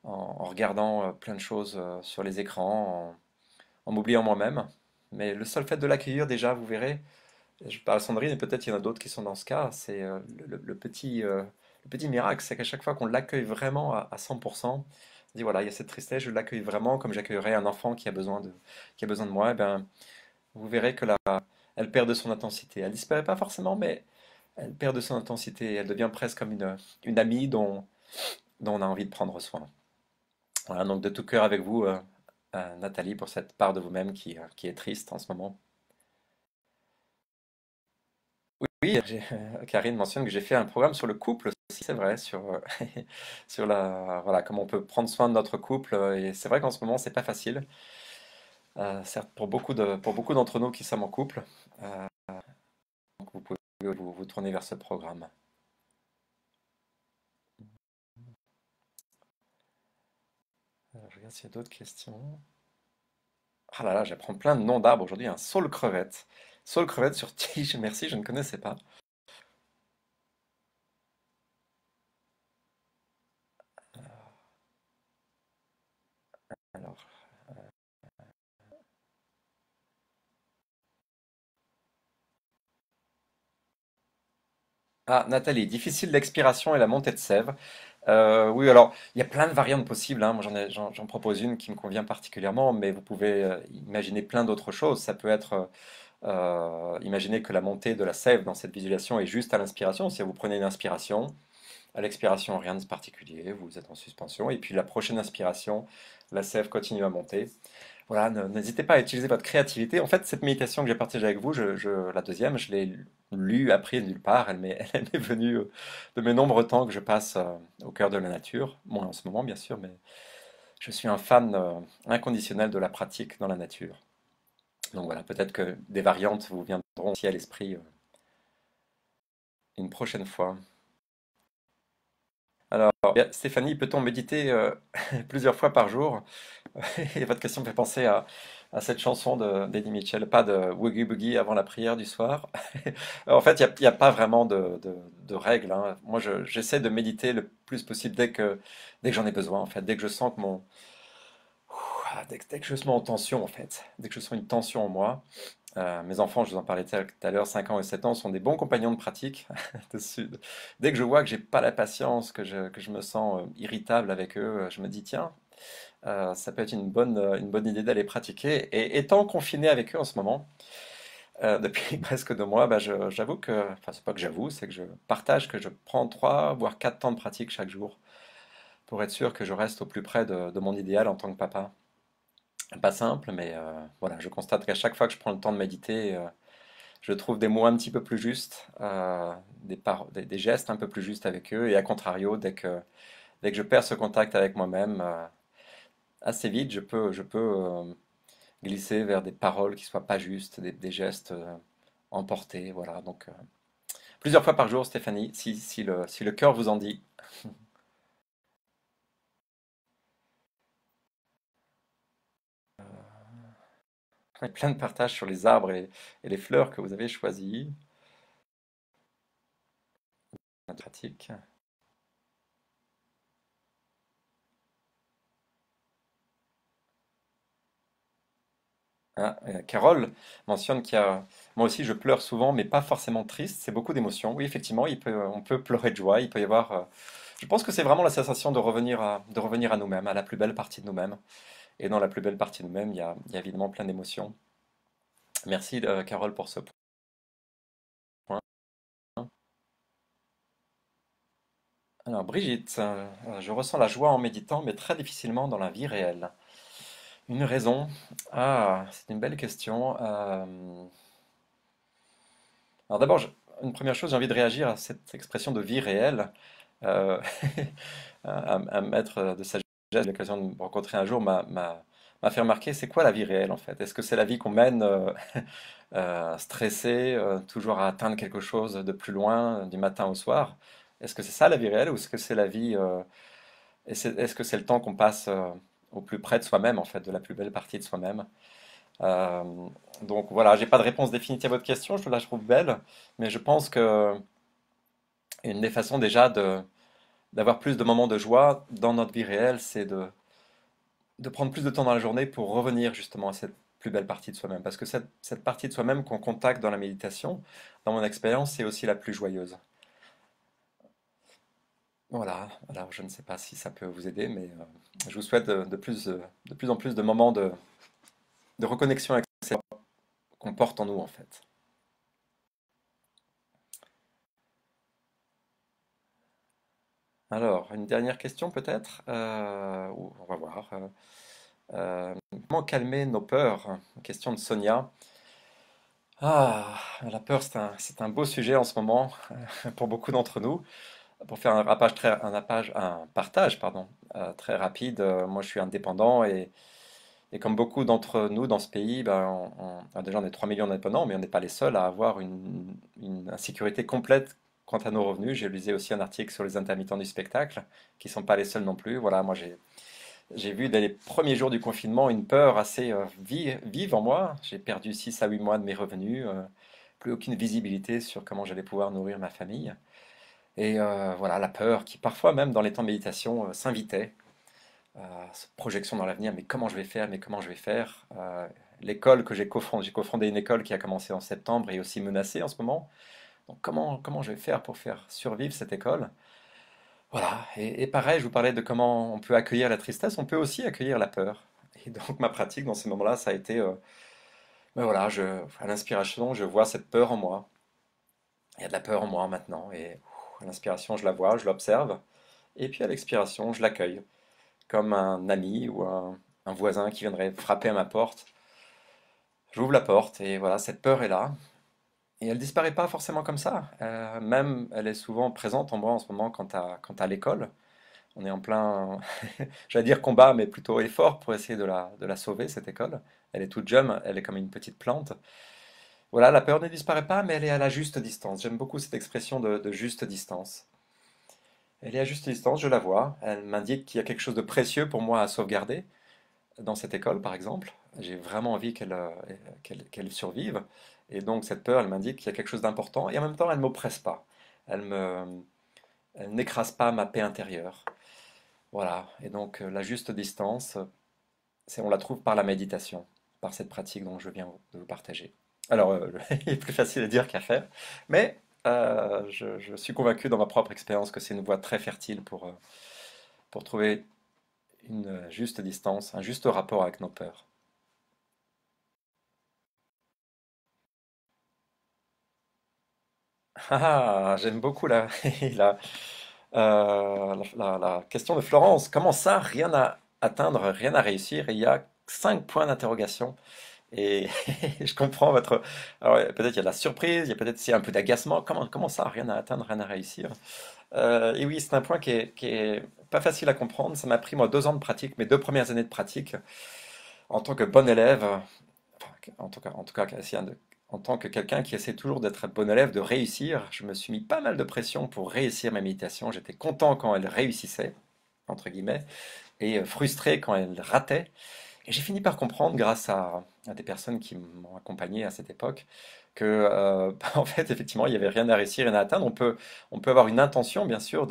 en regardant plein de choses sur les écrans, en m'oubliant moi-même. Mais le seul fait de l'accueillir déjà, vous verrez, je parle à Sandrine et peut-être il y en a d'autres qui sont dans ce cas, c'est le petit miracle, c'est qu'à chaque fois qu'on l'accueille vraiment à 100%, on dit voilà, il y a cette tristesse, je l'accueille vraiment comme j'accueillerais un enfant qui a besoin de moi, et ben, vous verrez que là, elle perd de son intensité. Elle disparaît pas forcément, mais elle perd de son intensité. Elle devient presque comme une amie dont on a envie de prendre soin. Voilà, donc de tout cœur avec vous, Nathalie, pour cette part de vous-même qui est triste en ce moment. Oui, Karine mentionne que j'ai fait un programme sur le couple aussi, c'est vrai, sur voilà, comment on peut prendre soin de notre couple. Et c'est vrai qu'en ce moment, c'est pas facile. Certes, pour beaucoup d'entre nous qui sommes en couple, euh, donc vous pouvez vous tourner vers ce programme. Je regarde s'il y a d'autres questions. Ah là là, j'apprends plein de noms d'arbres aujourd'hui. Un saule crevette. Saule crevette sur tige, merci, je ne connaissais pas. Alors, ah, Nathalie, difficile l'expiration et la montée de sève. Oui, alors, il y a plein de variantes possibles, hein. Moi, j'en propose une qui me convient particulièrement, mais vous pouvez imaginer plein d'autres choses. Ça peut être, imaginer que la montée de la sève dans cette visualisation est juste à l'inspiration. Si vous prenez une inspiration, à l'expiration, rien de particulier, vous êtes en suspension, et puis la prochaine inspiration, la sève continue à monter. Voilà, n'hésitez pas à utiliser votre créativité. En fait, cette méditation que j'ai partagée avec vous, la deuxième, je l'ai lue, apprise nulle part. Elle m'est venue de mes nombreux temps que je passe au cœur de la nature. Moins en ce moment, bien sûr, mais je suis un fan inconditionnel de la pratique dans la nature. Donc voilà, peut-être que des variantes vous viendront aussi à l'esprit une prochaine fois. Alors, bien, Stéphanie, peut-on méditer plusieurs fois par jour? Et votre question me fait penser à cette chanson d'Eddie Mitchell, pas de Woogie Boogie avant la prière du soir. En fait, il y a pas vraiment de règles, hein. Moi, j'essaie de méditer le plus possible dès que j'en ai besoin, en fait. Dès que je sens que dès que je me sens en tension, en fait. Dès que je sens une tension en moi. Mes enfants, je vous en parlais tout à l'heure, 5 ans et 7 ans, sont des bons compagnons de pratique. Dessus. Dès que je vois que j'ai pas la patience, que je me sens irritable avec eux, je me dis, tiens, ça peut être une bonne idée d'aller pratiquer. Et étant confiné avec eux en ce moment, depuis presque 2 mois, bah, j'avoue que, enfin, c'est pas que j'avoue, c'est que je partage que je prends 3 voire 4 temps de pratique chaque jour pour être sûr que je reste au plus près de mon idéal en tant que papa. Pas simple, mais voilà, je constate qu'à chaque fois que je prends le temps de méditer, je trouve des mots un petit peu plus justes, des gestes un peu plus justes avec eux, et à contrario, dès que je perds ce contact avec moi-même, assez vite, je peux glisser vers des paroles qui soient pas justes, des gestes emportés, voilà. Donc, plusieurs fois par jour, Stéphanie, si le cœur vous en dit. Il y a plein de partages sur les arbres et les fleurs que vous avez choisis. Pratique. Ah, Carole mentionne qu'il y a... Moi aussi, je pleure souvent, mais pas forcément triste. C'est beaucoup d'émotions. Oui, effectivement, on peut pleurer de joie. Il peut y avoir... Je pense que c'est vraiment la sensation de revenir à nous-mêmes, à la plus belle partie de nous-mêmes. Et dans la plus belle partie de nous-mêmes, il y a évidemment plein d'émotions. Merci, Carole, pour ce point. Alors, Brigitte, je ressens la joie en méditant, mais très difficilement dans la vie réelle. Une raison? Ah, c'est une belle question. Alors d'abord, une première chose, j'ai envie de réagir à cette expression de vie réelle. Euh, un maître de sagesse, j'ai eu l'occasion de me rencontrer un jour, m'a fait remarquer, c'est quoi la vie réelle en fait? Est-ce que c'est la vie qu'on mène stressée, toujours à atteindre quelque chose de plus loin du matin au soir? Est-ce que c'est ça la vie réelle ou est-ce que c'est la vie, est-ce que c'est le temps qu'on passe au plus près de soi-même en fait, de la plus belle partie de soi-même? Euh, donc voilà, j'ai pas de réponse définitive à votre question, je la trouve belle, mais je pense que une des façons déjà d'avoir plus de moments de joie dans notre vie réelle, c'est de prendre plus de temps dans la journée pour revenir justement à cette plus belle partie de soi-même. Parce que cette partie de soi-même qu'on contacte dans la méditation, dans mon expérience, c'est aussi la plus joyeuse. Voilà, alors je ne sais pas si ça peut vous aider, mais je vous souhaite de plus en plus de moments de reconnexion avec ce qu'on porte en nous, en fait. Alors, une dernière question peut-être? On va voir. Comment calmer nos peurs? Question de Sonia. Ah, la peur, c'est un beau sujet en ce moment pour beaucoup d'entre nous. Pour faire un partage, pardon, très rapide, moi je suis indépendant et comme beaucoup d'entre nous dans ce pays, ben, déjà on est 3 millions d'indépendants, mais on n'est pas les seuls à avoir une insécurité complète quant à nos revenus. J'ai lisé aussi un article sur les intermittents du spectacle, qui ne sont pas les seuls non plus. Voilà, moi j'ai vu dès les premiers jours du confinement une peur assez vive en moi. J'ai perdu 6 à 8 mois de mes revenus, plus aucune visibilité sur comment j'allais pouvoir nourrir ma famille. Et voilà, la peur qui parfois même dans les temps de méditation s'invitait, cette projection dans l'avenir, mais comment je vais faire, mais comment je vais faire. L'école que j'ai cofondé une école qui a commencé en septembre et est aussi menacée en ce moment. Donc comment je vais faire pour faire survivre cette école? Voilà, et pareil, je vous parlais de comment on peut accueillir la tristesse, on peut aussi accueillir la peur. Et donc ma pratique dans ces moments-là, ça a été, ben voilà, à l'inspiration, je vois cette peur en moi. Il y a de la peur en moi maintenant, et à l'inspiration, je la vois, je l'observe, et puis à l'expiration, je l'accueille, comme un ami ou un voisin qui viendrait frapper à ma porte. J'ouvre la porte, et voilà, cette peur est là, et elle disparaît pas forcément comme ça. Même, elle est souvent présente en moi en ce moment quant à l'école. On est en plein, j'allais dire combat, mais plutôt effort pour essayer de la sauver, cette école. Elle est toute jeune, elle est comme une petite plante. Voilà, la peur ne disparaît pas, mais elle est à la juste distance. J'aime beaucoup cette expression de juste distance. Elle est à juste distance, je la vois. Elle m'indique qu'il y a quelque chose de précieux pour moi à sauvegarder dans cette école, par exemple. J'ai vraiment envie qu'elle survive. Et donc, cette peur, elle m'indique qu'il y a quelque chose d'important. Et en même temps, elle ne m'oppresse pas. Elle me, elle n'écrase pas ma paix intérieure. Voilà. Et donc, la juste distance, on la trouve par la méditation, par cette pratique dont je viens de vous partager. Alors, il est plus facile à dire qu'à faire, mais je suis convaincu dans ma propre expérience que c'est une voie très fertile pour trouver une juste distance, un juste rapport avec nos peurs. Ah, j'aime beaucoup la, la question de Florence. Comment ça, rien à atteindre, rien à réussir? Il y a 5 points d'interrogation. Et je comprends votre. Alors, peut-être il y a de la surprise, il y a peut-être aussi un peu d'agacement. Comment ça, rien à atteindre, rien à réussir? Et oui, c'est un point qui est pas facile à comprendre. Ça m'a pris, moi, 2 ans de pratique, mes 2 premières années de pratique, en tant que bon élève, enfin, en tout cas, en tant que quelqu'un qui essaie toujours d'être un bon élève, de réussir. Je me suis mis pas mal de pression pour réussir ma méditation. J'étais content quand elle réussissait, entre guillemets, et frustré quand elle ratait. Et j'ai fini par comprendre, grâce à des personnes qui m'ont accompagné à cette époque, que, en fait, effectivement, il n'y avait rien à réussir, rien à atteindre. On peut avoir une intention, bien sûr,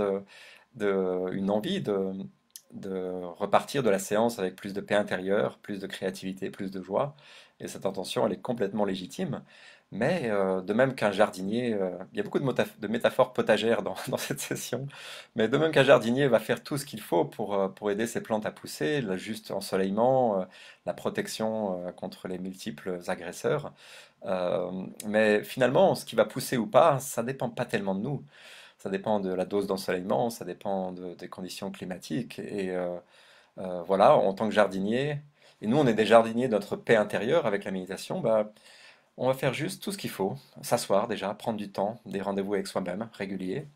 une envie de repartir de la séance avec plus de paix intérieure, plus de créativité, plus de joie. Et cette intention, elle est complètement légitime. Mais de même qu'un jardinier, il y a beaucoup de métaphores potagères dans cette session, mais de même qu'un jardinier va faire tout ce qu'il faut pour aider ses plantes à pousser, le juste ensoleillement, la protection contre les multiples agresseurs. Euh, mais finalement, ce qui va pousser ou pas, ça dépend pas tellement de nous. Ça dépend de la dose d'ensoleillement, ça dépend des conditions climatiques. Et voilà, en tant que jardinier, et nous on est des jardiniers de notre paix intérieure avec la méditation, bah, on va faire juste tout ce qu'il faut. S'asseoir déjà, prendre du temps, des rendez-vous avec soi-même réguliers,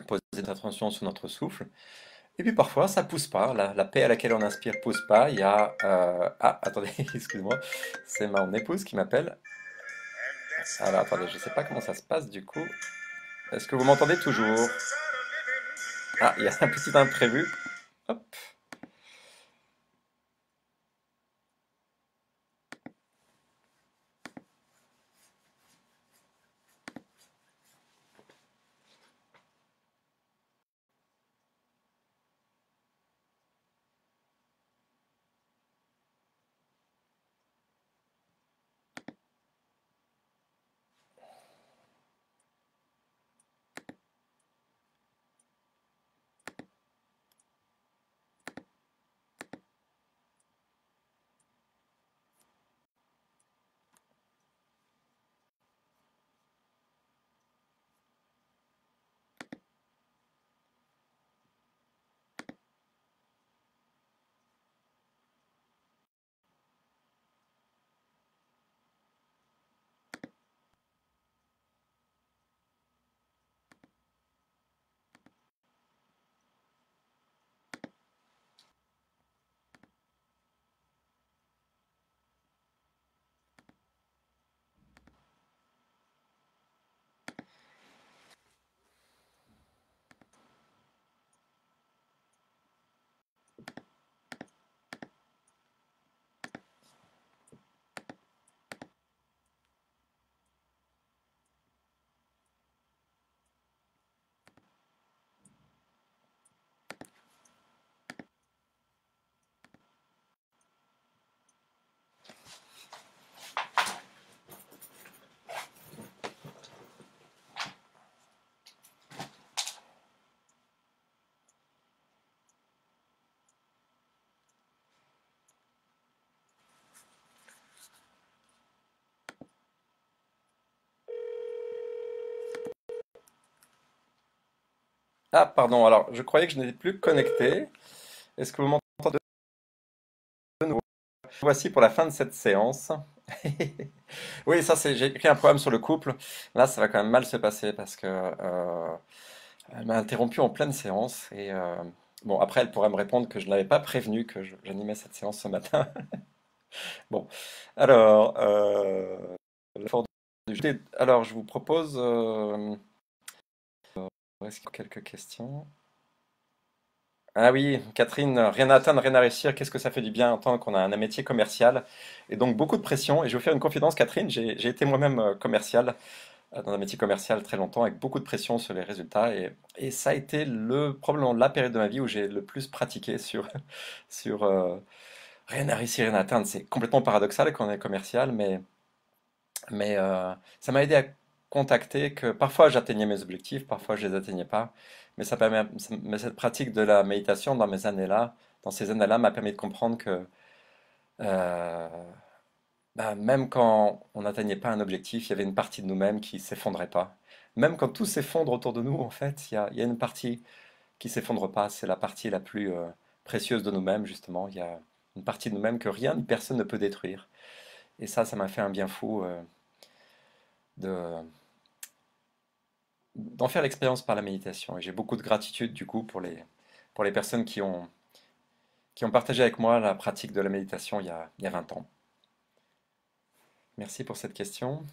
poser notre attention sur notre souffle. Et puis parfois, ça pousse pas. La paix à laquelle on inspire pousse pas. Il y a... Ah, attendez, excuse-moi. C'est mon épouse qui m'appelle. Alors, attendez, je sais pas comment ça se passe du coup. Est-ce que vous m'entendez toujours? Ah, il y a un petit imprévu. Hop. Ah, pardon, alors je croyais que je n'étais plus connecté. Est-ce que vous m'entendez de nouveau? Voici pour la fin de cette séance. Oui, ça c'est, j'ai écrit un poème sur le couple. Là, ça va quand même mal se passer parce que elle m'a interrompu en pleine séance et bon, après elle pourrait me répondre que je ne l'avais pas prévenu que j'animais cette séance ce matin. Bon, alors, l'effort du jeté. Alors, je vous propose est-ce qu'il y a quelques questions. Ah oui, Catherine, rien à atteindre, rien à réussir. Qu'est-ce que ça fait du bien en tant qu'on a un métier commercial et donc beaucoup de pression. Et je vais vous faire une confidence, Catherine, j'ai été moi-même commercial dans un métier commercial très longtemps avec beaucoup de pression sur les résultats et ça a été probablement la période de ma vie où j'ai le plus pratiqué sur, sur rien à réussir, rien à atteindre. C'est complètement paradoxal quand on est commercial, mais ça m'a aidé à contacter que parfois j'atteignais mes objectifs, parfois je les atteignais pas. Mais cette pratique de la méditation dans ces années-là, m'a permis de comprendre que euh, bah, même quand on n'atteignait pas un objectif, il y avait une partie de nous-mêmes qui s'effondrait pas. Même quand tout s'effondre autour de nous, en fait, il y a une partie qui s'effondre pas. C'est la partie la plus précieuse de nous-mêmes, justement. Il y a une partie de nous-mêmes que rien ni personne ne peut détruire. Et ça m'a fait un bien fou de, d'en faire l'expérience par la méditation. Et j'ai beaucoup de gratitude du coup pour les personnes qui ont partagé avec moi la pratique de la méditation il y a 20 ans. Merci pour cette question.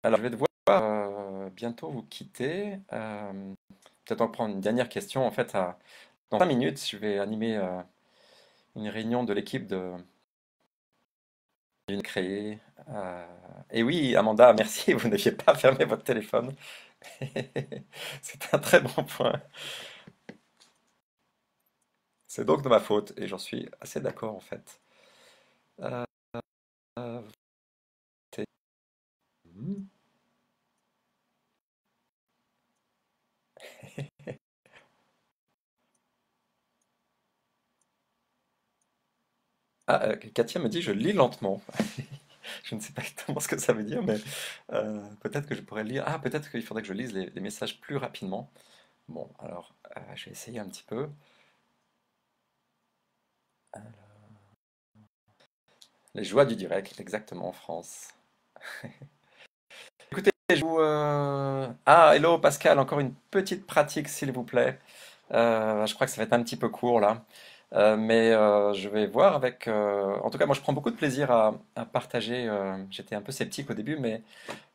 Alors je vais devoir bientôt vous quitter. Peut-être en prendre une dernière question. En fait, dans 5 minutes, je vais animer une réunion de l'équipe d'une créée. Euh, et oui, Amanda, merci, vous n'aviez pas fermé votre téléphone. C'est un très bon point. C'est donc de ma faute, et j'en suis assez d'accord en fait. Euh, t'es- Hmm. Ah, Katia me dit je lis lentement. Je ne sais pas exactement ce que ça veut dire, mais peut-être que je pourrais lire. Ah, peut-être qu'il faudrait que je lise les messages plus rapidement. Bon, alors, je vais essayer un petit peu. Les joies du direct, exactement, en France. Écoutez, ah, hello Pascal, encore une petite pratique, s'il vous plaît. Je crois que ça va être un petit peu court là. Mais je vais voir avec. En tout cas, moi je prends beaucoup de plaisir à partager. J'étais un peu sceptique au début, mais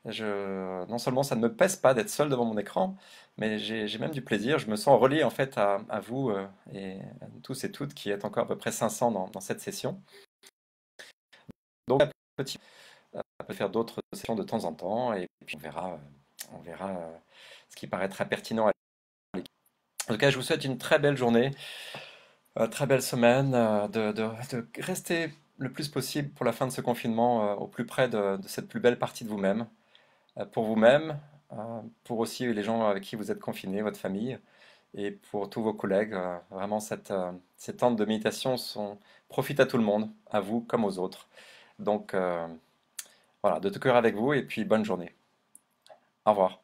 non seulement ça ne me pèse pas d'être seul devant mon écran, mais j'ai même du plaisir. Je me sens relié en fait à vous et à tous et toutes qui êtes encore à peu près 500 dans cette session. Donc, petit, on peut faire d'autres sessions de temps en temps et puis on verra ce qui paraîtra pertinent à l'équipe. En tout cas, je vous souhaite une très belle journée. Très belle semaine, de rester le plus possible pour la fin de ce confinement au plus près de cette plus belle partie de vous-même, pour vous-même, pour aussi les gens avec qui vous êtes confinés, votre famille, et pour tous vos collègues. Vraiment, ces temps de méditation profitent à tout le monde, à vous comme aux autres. Donc voilà, de tout cœur avec vous et puis bonne journée. Au revoir.